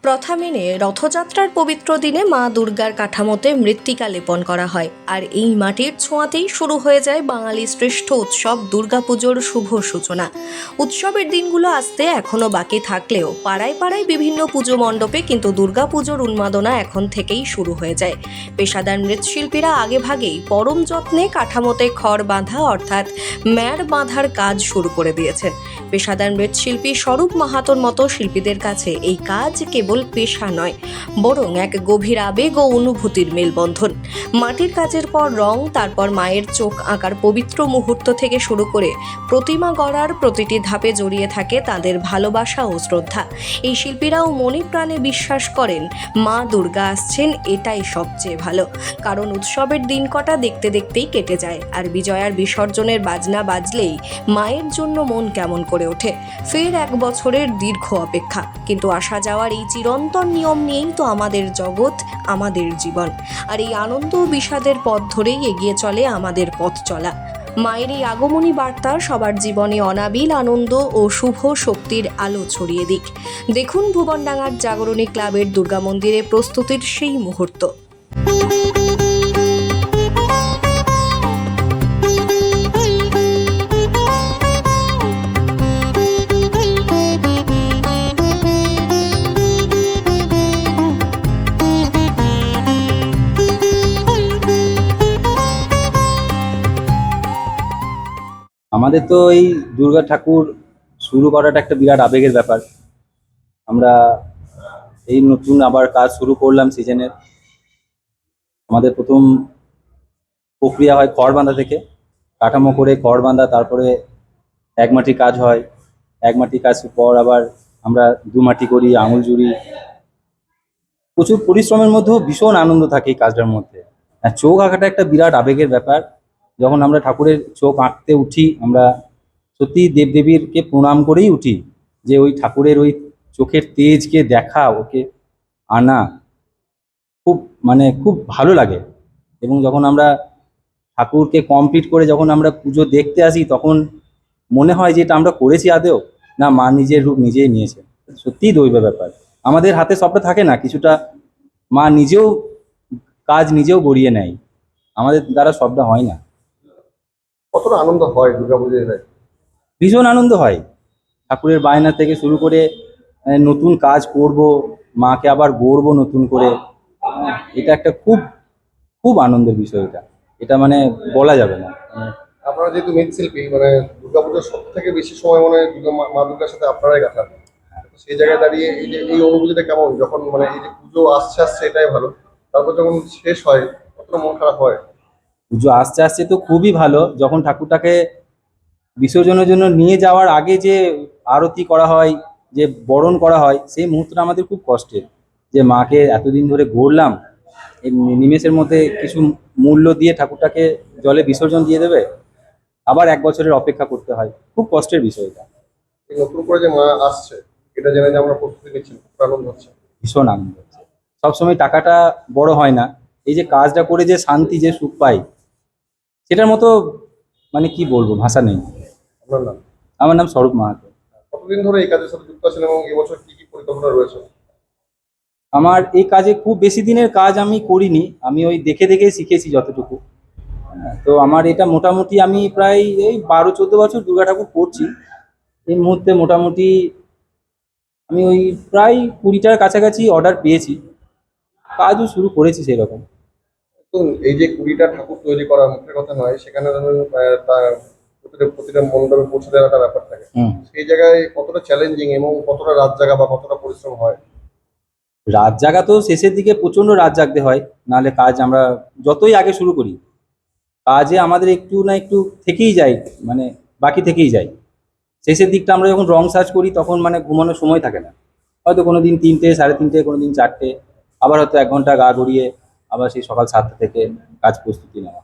প্রথা মেনে রথযাত্রার পবিত্র দিনে মা দুর্গার কাঠামোতে মৃত্তিকা লেপন করা হয়। আর এই মাটির ছোঁয়াতেই শুরু হয়ে যায় বাঙালির শ্রেষ্ঠ উৎসব দুর্গাপুজোর শুভ সূচনা। উৎসবের দিনগুলো আসতে এখনও বাকি থাকলেও পাড়ায় পাড়ায় বিভিন্ন পুজো মণ্ডপে কিন্তু দুর্গাপুজোর উন্মাদনা এখন থেকেই শুরু হয়ে যায়। পেশাদার মৃৎশিল্পীরা আগেভাগেই পরম যত্নে কাঠামোতে খড় বাঁধা অর্থাৎ ম্যাড় বাঁধার কাজ শুরু করে দিয়েছেন। পেশাদার মৃৎশিল্পী স্বরূপ মাহাতোর মতো শিল্পীদের কাছে এই কাজ কেবল পেশা নয়, বরং এক গভীর আবেগ ও অনুভূতির মেলবন্ধন। মাটির কাজের পর রং, তারপর মায়ের চোখ আঁকার পবিত্র মুহূর্ত থেকে শুরু করে প্রতিমা গড়ার প্রতিটি ধাপে জড়িয়ে থাকে তাদের ভালোবাসা ও শ্রদ্ধা। এই শিল্পীরাও মনে প্রাণে বিশ্বাস করেন মা দুর্গা আসছেন, এটাই সবচেয়ে ভালো। কারণ উৎসবের দিন কটা দেখতে দেখতেই কেটে যায়, আর বিজয়ার বিসর্জনের বাজনা বাজলেই মায়ের জন্য মন কেমন করে ওঠে। ফের এক বছরের দীর্ঘ অপেক্ষা, কিন্তু আসা যাওয়ার এই চিরন্তন নিয়ম নিয়েই তো আমাদের জগৎ, আমাদের জীবন। আর এই আনন্দ ও বিষাদের পথ ধরেই এগিয়ে চলে আমাদের পথ চলা। মায়ের এই আগমনী বার্তা সবার জীবনে অনাবিল আনন্দ ও শুভ শক্তির আলো ছড়িয়ে দিক। দেখুন ভুবনডাঙ্গার জাগরণী ক্লাবের দুর্গা মন্দিরে প্রস্তুতির সেই মুহূর্ত। আমাদের তো এই দুর্গা ঠাকুর শুরু করাটা একটা বিরাট আবেগের ব্যাপার। আমরা এই নতুন আবার কাজ শুরু করলাম সিজনের। আমাদের প্রথম প্রক্রিয়া হয় খড় বাঁধা থেকে, কাঠামো করে খড় বাঁধা, তারপরে এক মাটি কাজ হয়। এক মাটি কাজ পর আবার আমরা দু মাটি করি, আঙুল জুড়ি। প্রচুর পরিশ্রমের মধ্যেও ভীষণ আনন্দ থাকে এই কাজটার মধ্যে। আর চোখ আঁকাটা একটা বিরাট আবেগের ব্যাপার। যখন আমরা ঠাকুরের চোখ আঁকতে উঠি, আমরা সত্যি দেবদেবীরকে প্রণাম করেই উঠি, যে ওই ঠাকুরের ওই চোখের তেজকে দেখা, ওকে আনা খুব খুব ভালো লাগে। এবং যখন আমরা ঠাকুরকে কমপ্লিট করে যখন আমরা পুজো দেখতে আসি, তখন মনে হয় যে এটা আমরা করেছি আদেও না, মা নিজের রূপ নিজেই নিয়েছে। সত্যিই দৈব ব্যাপার। আমাদের হাতে সবটা থাকে না, কিছুটা মা নিজেও কাজ নিজেও গড়িয়ে নেয়, আমাদের দ্বারা সবটা হয় না। কতটা আনন্দ হয় দুর্গাপুজোয়? ভীষণ আনন্দ হয়। ঠাকুরের বায়না থেকে শুরু করে নতুন কাজ করব, মাকে আবার গড়বো নতুন করে। এটা একটা খুব খুব আনন্দের বিষয়। এটা এটা বলা যাবে না। আপনারা যেহেতু মৃৎশিল্পী, দুর্গাপুজোর সব থেকে বেশি সময় মা দুর্গার সাথে আপনারাই কাটান। তো সেই জায়গায় দাঁড়িয়ে এই যে এই অনুভূতিটা কেমন, যখন এই যে পুজো আসছে আসছে এটাই ভালো, তারপর যখন শেষ হয় কতটা মন খারাপ হয়? পুজো আসতে আসতে তো খুবই ভালো। যখন ঠাকুরটাকে বিসর্জনের জন্য নিয়ে যাওয়ার আগে যে আরতি করা হয়, যে বরণ করা হয়, সেই মুহূর্তটা আমাদের খুব কষ্টের। যে মাকে এতদিন ধরে গড়লাম, এই নিমেষের মধ্যে কিছু মূল্য দিয়ে ঠাকুরটাকে জলে বিসর্জন দিয়ে দেবে, আবার এক বছরের অপেক্ষা করতে হয়। খুব কষ্টের বিষয় এটা। এই নতুন করে যে মা আসছে, এটা জেনে যে আমরা প্রস্তুতি নিচ্ছি, খুব আনন্দ হচ্ছে। ভীষণ আনন্দ হচ্ছে। সবসময় টাকাটা বড় হয় না, এই যে কাজটা করে যে শান্তি, যে সুখ পাই, সেটার মতো কি বলবো, ভাষা নেই। আপনার নাম? আমার নাম স্বরূপ মাহাতো। কতদিন ধরে এই কাজের সাথে যুক্ত আছেন এবং এবছর কি কি পরিকল্পনা রয়েছে? আমার এই কাজে খুব বেশি দিনের কাজ আমি করিনি, আমি ওই দেখে দেখে শিখেছি যতটুকু। তো আমার এটা মোটামুটি আমি প্রায় এই 12-14 বছর দুর্গা ঠাকুর করছি। এই মুহূর্তে মোটামুটি আমি ওই প্রায় 20টার কাছাকাছি অর্ডার পেয়েছি, কাজও শুরু করেছি সেরকম। তো এই যে 20টা ঠাকুর তৈরি করা মুখের কথা নয়, সেখানে ধরুন প্রতিটা মণ্ডপে পৌঁছে দেওয়ার একটা ব্যাপার থাকে। সেই জায়গায় কতটা চ্যালেঞ্জিং এবং কতটা রাত জাগা বা কতটা পরিশ্রম হয়? রাত জাগা তো শেষের দিকে প্রচণ্ড রাত জাগতে হয়, নাহলে কাজ আমরা যতই আগে শুরু করি, কাজে আমাদের একটু না একটু থেকেই যায়, বাকি থেকেই যায়। শেষের দিকটা আমরা যখন রং সার্চ করি, তখন ঘুমানোর সময় থাকে না। হয়তো কোনো দিন 3টে, 3:30, কোনো দিন 4টে, আবার হয়তো 1 ঘন্টা গা গড়িয়ে আবার সেই সকাল 7টা থেকে কাজ প্রস্তুতি নেওয়া।